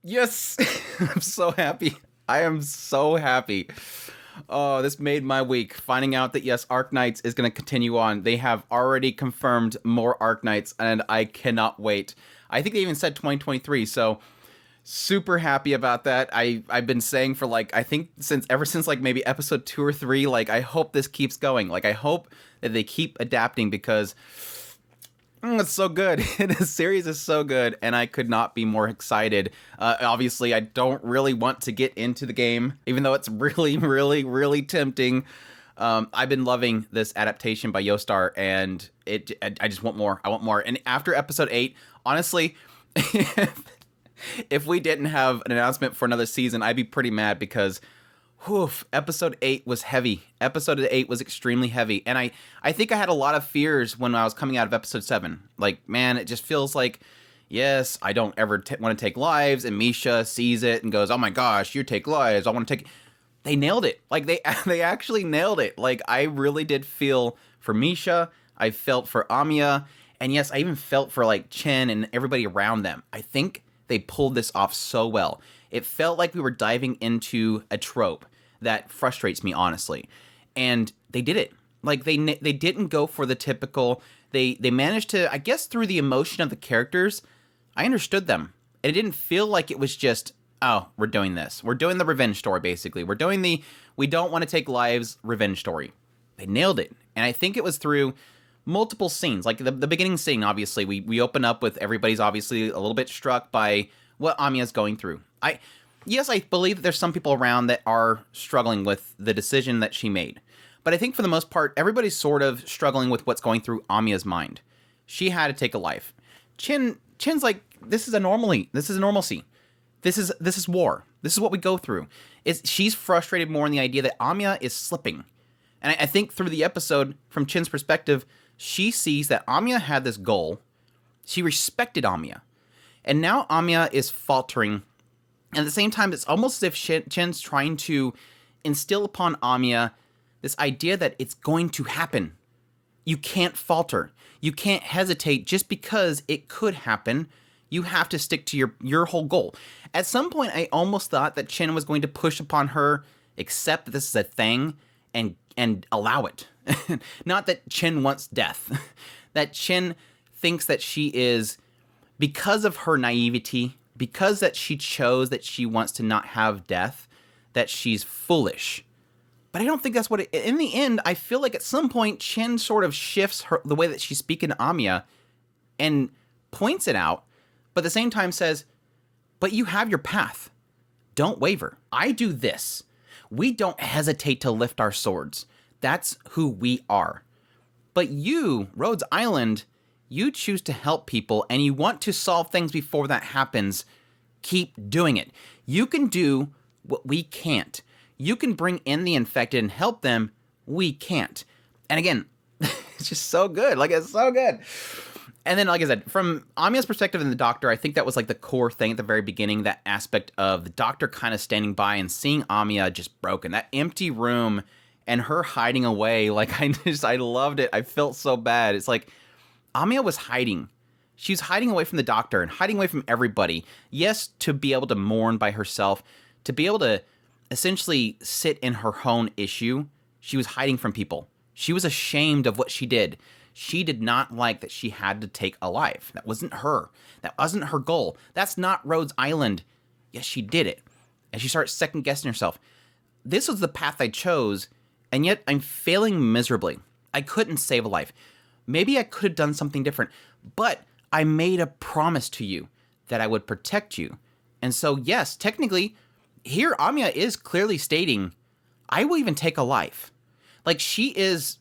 Yes! I'm so happy. I am so happy. Oh, this made my week. Finding out that, yes, Arknights is going to continue on. They have already confirmed more Arknights, and I cannot wait. I think they even said 2023, so super happy about that. I've been saying for, like, I think ever since, like, maybe episode 2 or 3, like, I hope this keeps going. Like, I hope that they keep adapting because... it's so good. The series is so good, and I could not be more excited. Obviously, I don't really want to get into the game, even though it's really, really, really tempting. I've been loving this adaptation by Yostar, and I just want more. I want more. And after episode 8, honestly, if we didn't have an announcement for another season, I'd be pretty mad because... episode 8 was heavy. Episode 8 was extremely heavy. And I think I had a lot of fears when I was coming out of episode 7. Like, man, it just feels like, yes, I don't ever want to take lives. And Misha sees it and goes, oh my gosh, you take lives. I want to take... They nailed it. Like, they actually nailed it. Like, I really did feel for Misha. I felt for Amiya. And yes, I even felt for, like, Chen and everybody around them. I think they pulled this off so well. It felt like we were diving into a trope that frustrates me, honestly. And they did it. Like, they didn't go for the typical... They managed to, I guess, through the emotion of the characters, I understood them. And it didn't feel like it was just, oh, we're doing this. We're doing the revenge story, basically. We're doing the we don't want to take lives revenge story. They nailed it. And I think it was through multiple scenes. Like, the beginning scene, obviously, we open up with everybody's obviously a little bit struck by what Amiya's going through. Yes, I believe that there's some people around that are struggling with the decision that she made. But I think for the most part, everybody's sort of struggling with what's going through Amiya's mind. She had to take a life. Chen's like, this is a normalcy. This is war. This is what we go through. She's frustrated more in the idea that Amiya is slipping. And I think through the episode, from Chen's perspective, she sees that Amiya had this goal. She respected Amiya. And now Amiya is faltering. And at the same time, it's almost as if Chen's trying to instill upon Amiya this idea that it's going to happen. You can't falter. You can't hesitate just because it could happen. You have to stick to your whole goal. At some point, I almost thought that Chen was going to push upon her, accept that this is a thing, and allow it. Not that Chen wants death. That Chen thinks that she is... because of her naivety, because that she chose that she wants to not have death, that she's foolish. But I don't think that's what it... In the end, I feel like at some point, Chen sort of shifts the way that she's speaking to Amiya and points it out, but at the same time says, but you have your path. Don't waver. I do this. We don't hesitate to lift our swords. That's who we are. But you, Rhodes Island... you choose to help people, and you want to solve things before that happens. Keep doing it. You can do what we can't. You can bring in the infected and help them. We can't. And again, it's just so good. Like, it's so good. And then, like I said, from Amiya's perspective and the doctor, I think that was like the core thing at the very beginning, that aspect of the doctor kind of standing by and seeing Amiya just broken. That empty room and her hiding away. Like, I loved it. I felt so bad. It's like, Amiya was hiding. She was hiding away from the doctor and hiding away from everybody. Yes, to be able to mourn by herself, to be able to essentially sit in her own issue, she was hiding from people. She was ashamed of what she did. She did not like that she had to take a life. That wasn't her. That wasn't her goal. That's not Rhodes Island. Yes, she did it. And she starts second-guessing herself. This was the path I chose, and yet I'm failing miserably. I couldn't save a life. Maybe I could have done something different, but I made a promise to you that I would protect you. And so, yes, technically, here Amiya is clearly stating, I will even take a life. Like, she is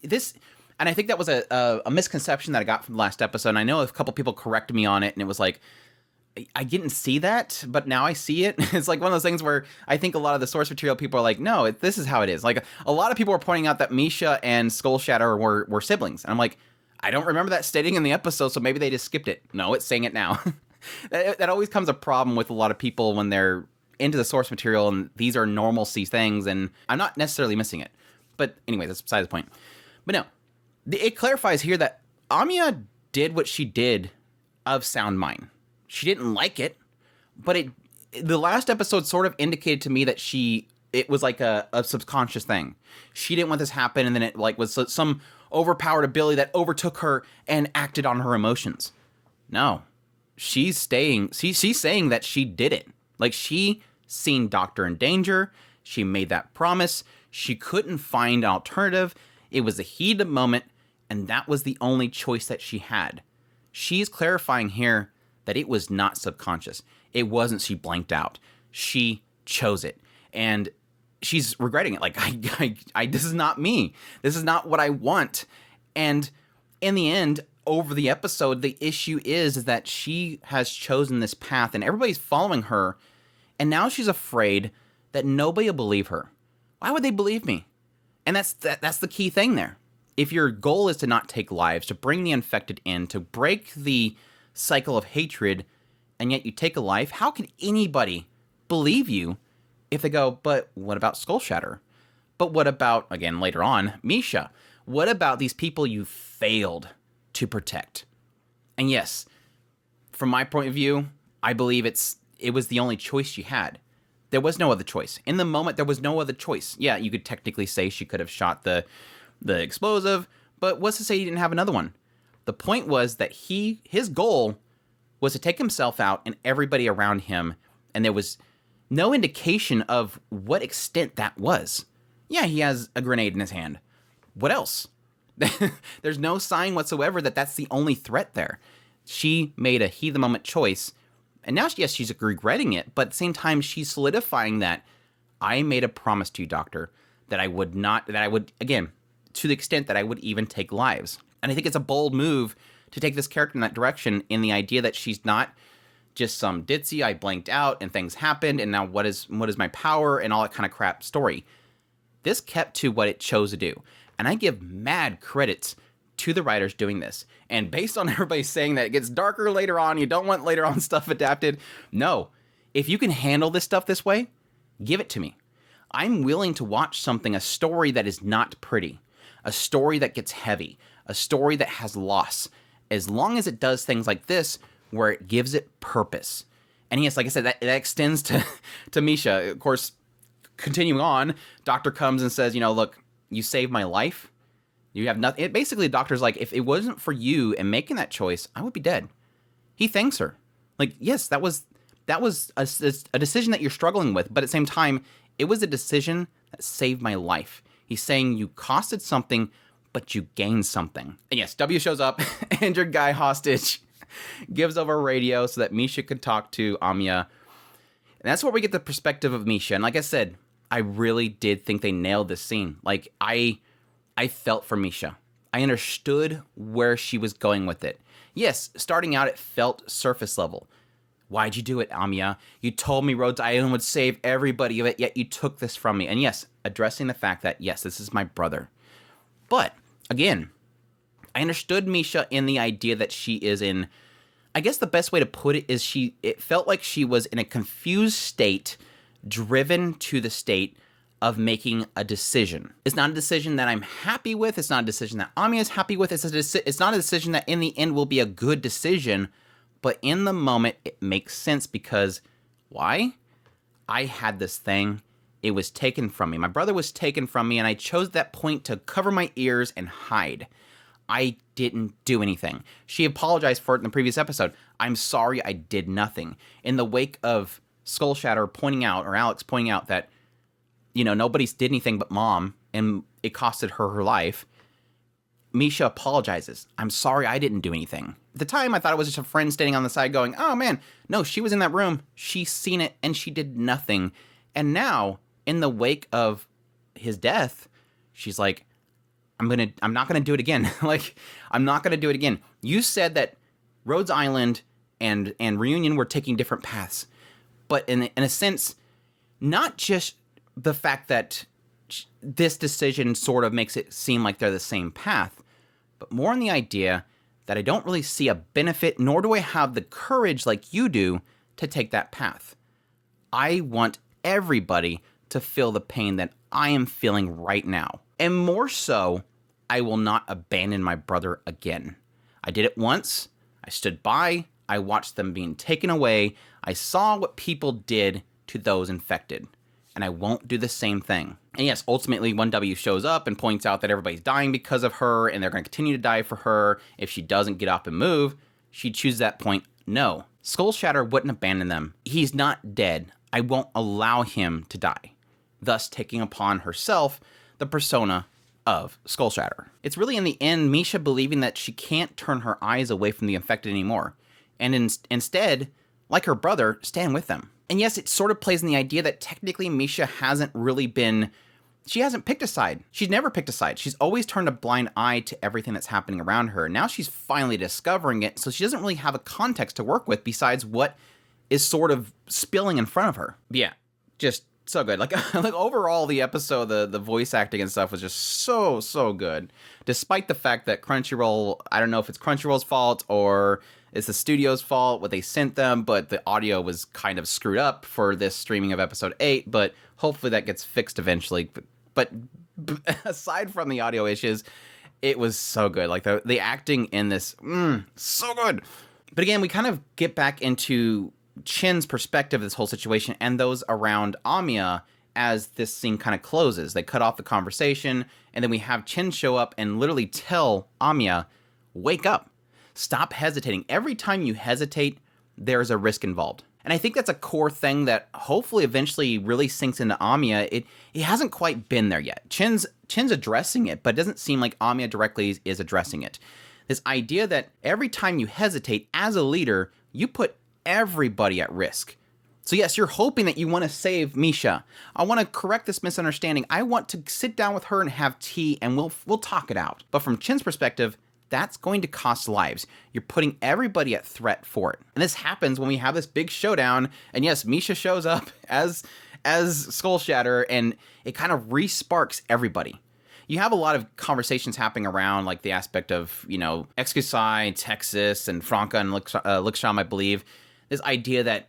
this, and I think that was a misconception that I got from the last episode, and I know a couple people corrected me on it, and it was like, I didn't see that, but now I see it. It's like one of those things where I think a lot of the source material people are like, no, this is how it is. Like, a lot of people were pointing out that Misha and Skull Shatter were siblings. And I'm like, I don't remember that stating in the episode, so maybe they just skipped it. No, it's saying it now. That always comes a problem with a lot of people when they're into the source material and these are normalcy things, and I'm not necessarily missing it. But anyway, that's beside the point. But no, it clarifies here that Amiya did what she did of sound mind. She didn't like it, But the last episode sort of indicated to me that it was like a subconscious thing. She didn't want this to happen, and then it like was some overpowered ability that overtook her and acted on her emotions. No. She's saying that she did it. Like, she seen Doctor in danger. She made that promise. She couldn't find an alternative. It was a heated moment, and that was the only choice that she had. She's clarifying here that it was not subconscious. It wasn't she blanked out. She chose it. And she's regretting it. Like, I this is not me. This is not what I want. And in the end, over the episode, the issue is that she has chosen this path and everybody's following her. And now she's afraid that nobody will believe her. Why would they believe me? And that's the key thing there. If your goal is to not take lives, to bring the infected in, to break the cycle of hatred, and yet you take a life, how can anybody believe you if they go, but what about Skull Shatter? But what about, again, later on, Misha? What about these people you failed to protect? And yes, from my point of view, I believe it was the only choice you had. There was no other choice. In the moment, there was no other choice. Yeah, you could technically say she could have shot the explosive, but what's to say he didn't have another one? The point was that his goal was to take himself out and everybody around him, and there was no indication of what extent that was. Yeah, he has a grenade in his hand. What else? There's no sign whatsoever that that's the only threat there. She made a heat-of-the-moment choice, and now, yes, she's regretting it, but at the same time, she's solidifying that I made a promise to you, Doctor, that I would, again, to the extent that I would even take lives. And I think it's a bold move to take this character in that direction, in the idea that she's not just some ditzy, I blanked out and things happened, and now what is my power and all that kind of crap story. This kept to what it chose to do. And I give mad credits to the writers doing this. And based on everybody saying that it gets darker later on, you don't want later on stuff adapted. No. If you can handle this stuff this way, give it to me. I'm willing to watch a story that is not pretty, a story that gets heavy, a story that has loss, as long as it does things like this, where it gives it purpose. And yes, like I said, that extends to Misha. Of course, continuing on, Doctor comes and says, look, you saved my life. You have nothing. Basically, the Doctor's like, if it wasn't for you and making that choice, I would be dead. He thanks her. Like, yes, that was a decision that you're struggling with, but at the same time, it was a decision that saved my life. He's saying you costed something, but you gained something. And yes, W shows up, injured guy hostage, gives over a radio so that Misha could talk to Amiya. And that's where we get the perspective of Misha. And like I said, I really did think they nailed this scene. Like, I felt for Misha. I understood where she was going with it. Yes, starting out, it felt surface level. Why'd you do it, Amiya? You told me Rhodes Island would save everybody of it, yet you took this from me. And yes, addressing the fact that, yes, this is my brother. But, again, I understood Misha in the idea that she is in, I guess the best way to put it is it felt like she was in a confused state, driven to the state of making a decision. It's not a decision that I'm happy with. It's not a decision that Amiya is happy with. It's not a decision that in the end will be a good decision, but in the moment, it makes sense because, why? I had this thing. It was taken from me. My brother was taken from me, and I chose that point to cover my ears and hide. I didn't do anything. She apologized for it in the previous episode. I'm sorry, I did nothing. In the wake of Skull Shatter pointing out, or Alex pointing out that, nobody did anything but Mom, and it costed her life, Misha apologizes. I'm sorry, I didn't do anything. At the time, I thought it was just a friend standing on the side going, oh man, no, she was in that room. She's seen it, and she did nothing. And now, in the wake of his death, she's like, I'm not gonna do it again. I'm not gonna do it again. You said that Rhodes Island and Reunion were taking different paths, but in a sense, not just the fact that this decision sort of makes it seem like they're the same path, but more on the idea that I don't really see a benefit, nor do I have the courage like you do to take that path. I want everybody to feel the pain that I am feeling right now. And more so, I will not abandon my brother again. I did it once. I stood by. I watched them being taken away. I saw what people did to those infected, and I won't do the same thing. And yes, ultimately 1W shows up and points out that everybody's dying because of her, and they're going to continue to die for her if she doesn't get up and move. She chooses that point. No. Skull Shatter wouldn't abandon them. He's not dead. I won't allow him to die. Thus taking upon herself the persona of Skull Shatter. It's really in the end Misha believing that she can't turn her eyes away from the infected anymore, and instead, like her brother, stand with them. And yes, it sort of plays in the idea that technically Misha hasn't picked a side. She's never picked a side. She's always turned a blind eye to everything that's happening around her. Now she's finally discovering it, so she doesn't really have a context to work with besides what is sort of spilling in front of her. But yeah, just so good. Like overall, the episode, the voice acting and stuff was just so good. Despite the fact that Crunchyroll, I don't know if it's Crunchyroll's fault or it's the studio's fault, what they sent them, but the audio was kind of screwed up for this streaming of episode 8, but hopefully that gets fixed eventually. But aside from the audio issues, it was so good. Like the acting in this, so good. But again, we kind of get back into Chin's perspective of this whole situation and those around Amiya as this scene kind of closes. They cut off the conversation, and then we have Chin show up and literally tell Amiya, wake up, stop hesitating. Every time you hesitate, there's a risk involved. And I think that's a core thing that hopefully eventually really sinks into Amiya. It hasn't quite been there yet. Chin's addressing it, but it doesn't seem like Amiya directly is addressing it. This idea that every time you hesitate as a leader, you put everybody at risk. So yes, you're hoping that you want to save Misha. I want to correct this misunderstanding. I want to sit down with her and have tea, and we'll talk it out. But from Chin's perspective, that's going to cost lives. You're putting everybody at threat for it. And this happens when we have this big showdown, and yes, Misha shows up as Skull Shatter, and it kind of re-sparks everybody. You have a lot of conversations happening around, like the aspect of, Exkusai, Texas, and Franca and Licksham, I believe. This idea that,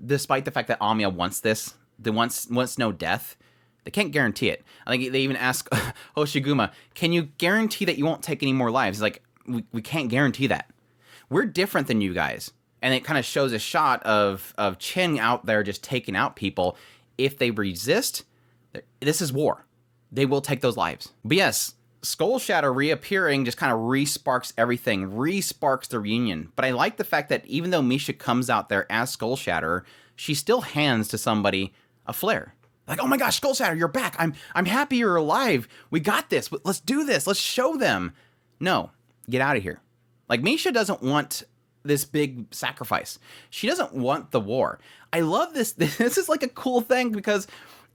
despite the fact that Amiya wants this, they wants no death, they can't guarantee it. I think they even ask Hoshiguma, can you guarantee that you won't take any more lives? He's like, we can't guarantee that. We're different than you guys. And it kind of shows a shot of Chin out there just taking out people. If they resist, this is war. They will take those lives. But yes, Skull Shatter reappearing just kind of re-sparks everything, re-sparks the reunion. But I like the fact that even though Misha comes out there as Skull Shatter, she still hands to somebody a flare. Like, oh my gosh, Skull Shatter, you're back. I'm happy you're alive. We got this. Let's do this. Let's show them. No, get out of here. Like, Misha doesn't want this big sacrifice. She doesn't want the war. I love this. This is like a cool thing because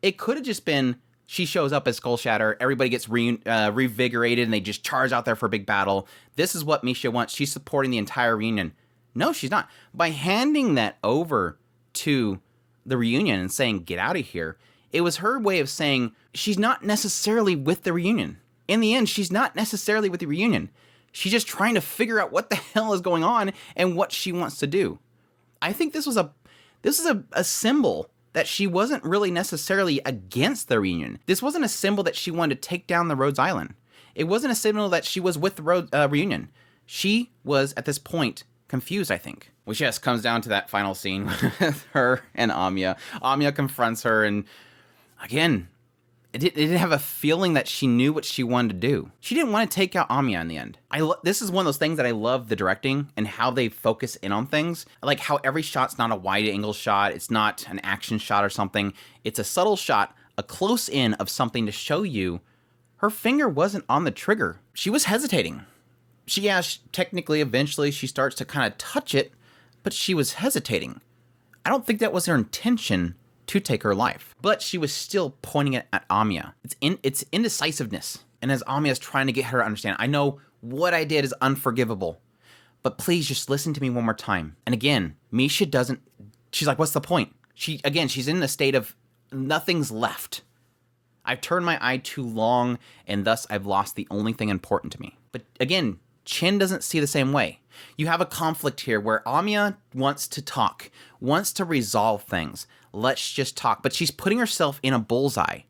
it could have just been she shows up as Skull Shatter, everybody gets revigorated, and they just charge out there for a big battle. This is what Misha wants. She's supporting the entire reunion. No, she's not. By handing that over to the reunion and saying, get out of here, it was her way of saying she's not necessarily with the reunion. In the end, she's not necessarily with the reunion. She's just trying to figure out what the hell is going on and what she wants to do. I think this is a symbol that she wasn't really necessarily against the reunion. This wasn't a symbol that she wanted to take down the Rhodes Island. It wasn't a symbol that she was with the reunion. She was, at this point, confused, I think. Which, yes, comes down to that final scene with her and Amiya. Amiya confronts her, and again, it didn't have a feeling that she knew what she wanted to do. She didn't want to take out Amiya in the end. This is one of those things that I love the directing and how they focus in on things. I like how every shot's not a wide-angle shot. It's not an action shot or something. It's a subtle shot, a close-in of something to show you her finger wasn't on the trigger. She was hesitating. Technically, eventually, she starts to kind of touch it, but she was hesitating. I don't think that was her intention to take her life. But she was still pointing it at Amiya. It's indecisiveness. And as Amiya's trying to get her to understand, I know what I did is unforgivable, but please just listen to me one more time. And again, Misha she's like, what's the point? She's in a state of nothing's left. I've turned my eye too long, and thus I've lost the only thing important to me. But again, Chin doesn't see the same way. You have a conflict here where Amiya wants to talk, wants to resolve things. Let's just talk. But she's putting herself in a bullseye.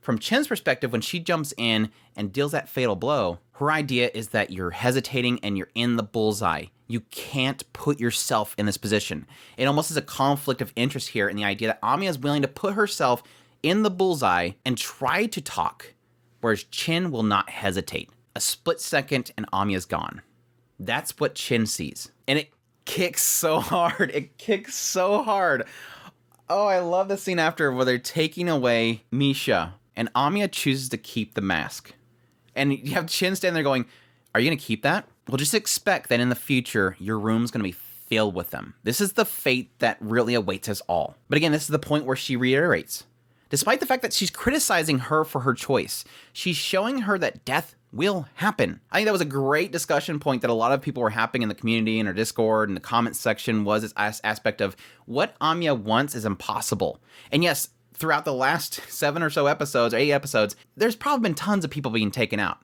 From Chin's perspective, when she jumps in and deals that fatal blow, her idea is that you're hesitating and you're in the bullseye. You can't put yourself in this position. It almost is a conflict of interest here in the idea that Amiya is willing to put herself in the bullseye and try to talk, whereas Chin will not hesitate. A split second and Amiya's gone. That's what Chin sees. And it kicks so hard. It kicks so hard. Oh, I love the scene after where they're taking away Misha and Amiya chooses to keep the mask. And you have Chin standing there going, are you going to keep that? Well, just expect that in the future, your room's going to be filled with them. This is the fate that really awaits us all. But again, this is the point where she reiterates. Despite the fact that she's criticizing her for her choice, she's showing her that death will happen. I think that was a great discussion point that a lot of people were having in the community, in our Discord, and the comments section, was this aspect of what Amiya wants is impossible. And yes, throughout the last 7 or so episodes, or 8 episodes, there's probably been tons of people being taken out.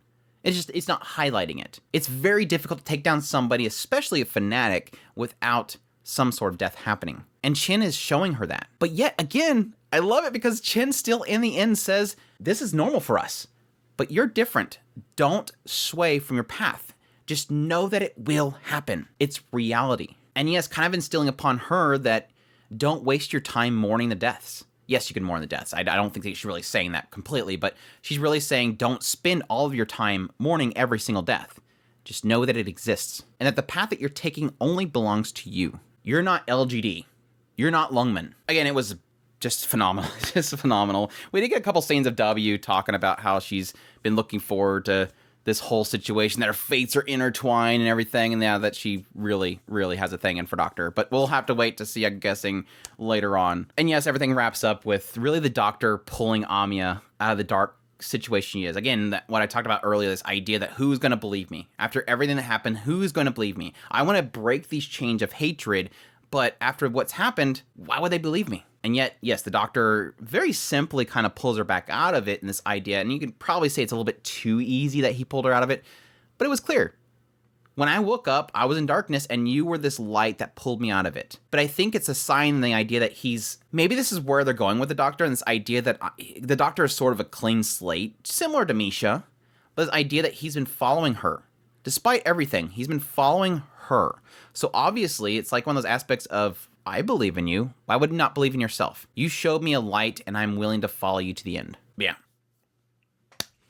It's not highlighting it. It's very difficult to take down somebody, especially a fanatic, without some sort of death happening. And Chin is showing her that. But yet again, I love it because Chin still in the end says, this is normal for us, but you're different. Don't sway from your path. Just know that it will happen. It's reality. And yes, kind of instilling upon her that don't waste your time mourning the deaths. Yes, you can mourn the deaths. I don't think that she's really saying that completely, but she's really saying don't spend all of your time mourning every single death. Just know that it exists, and that the path that you're taking only belongs to you. You're not LGD. You're not Lungman. Again, it was just phenomenal. Just phenomenal. We did get a couple scenes of W talking about how she's been looking forward to this whole situation, that her fates are intertwined and everything, and now that she really, really has a thing in for Doctor. But we'll have to wait to see, I'm guessing, later on. And yes, everything wraps up with really the Doctor pulling Amiya out of the dark situation she is. Again, what I talked about earlier, this idea that who's going to believe me? After everything that happened, who's going to believe me? I want to break these chains of hatred, but after what's happened, why would they believe me? And yet, yes, the Doctor very simply kind of pulls her back out of it in this idea, and you can probably say it's a little bit too easy that he pulled her out of it, but it was clear. When I woke up, I was in darkness, and you were this light that pulled me out of it. But I think it's a sign in the idea that maybe this is where they're going with the Doctor, and this idea that the Doctor is sort of a clean slate, similar to Misha, but this idea that he's been following her. Despite everything, he's been following her. So obviously, it's like one of those aspects of, I believe in you. Why would you not believe in yourself? You showed me a light, and I'm willing to follow you to the end. Yeah.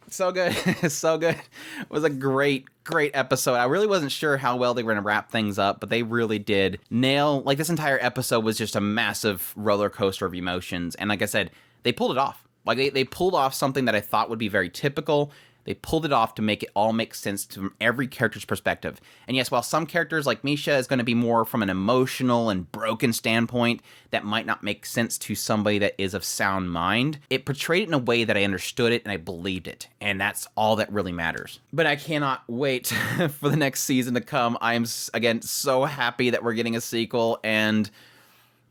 So good. So good. It was a great, great episode. I really wasn't sure how well they were going to wrap things up, but they really did nail, like, this entire episode was just a massive roller coaster of emotions. And like I said, they pulled it off. Like, they pulled off something that I thought would be very typical. They pulled it off to make it all make sense from every character's perspective. And yes, while some characters like Misha is going to be more from an emotional and broken standpoint that might not make sense to somebody that is of sound mind, it portrayed it in a way that I understood it and I believed it. And that's all that really matters. But I cannot wait for the next season to come. I am, again, so happy that we're getting a sequel. And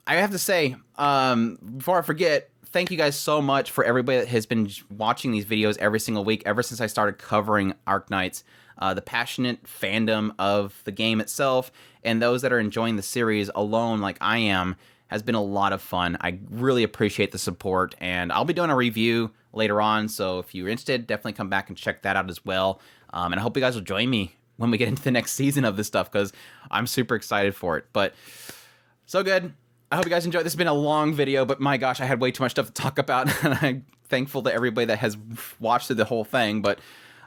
I have to say, before I forget, thank you guys so much for everybody that has been watching these videos every single week ever since I started covering Arknights. The passionate fandom of the game itself and those that are enjoying the series alone like I am has been a lot of fun. I really appreciate the support, and I'll be doing a review later on, so if you're interested, definitely come back and check that out as well. And I hope you guys will join me when we get into the next season of this stuff, because I'm super excited for it. But so good. I hope you guys enjoyed. This has been a long video, but my gosh, I had way too much stuff to talk about, and I'm thankful to everybody that has watched through the whole thing. But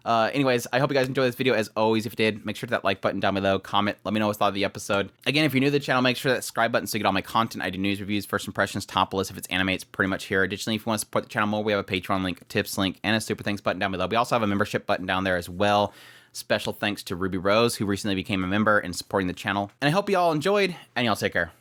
anyways, I hope you guys enjoyed this video. As always, if you did, make sure to hit that like button down below, comment, let me know what you thought of the episode. Again, if you're new to the channel, make sure that subscribe button so you get all my content. I do news, reviews, first impressions, top list. If it's anime, it's pretty much here. Additionally, if you want to support the channel more, we have a Patreon link, a tips link, and a super thanks button down below. We also have a membership button down there as well. Special thanks to Ruby Rose, who recently became a member and supporting the channel. And I hope you all enjoyed, and y'all take care.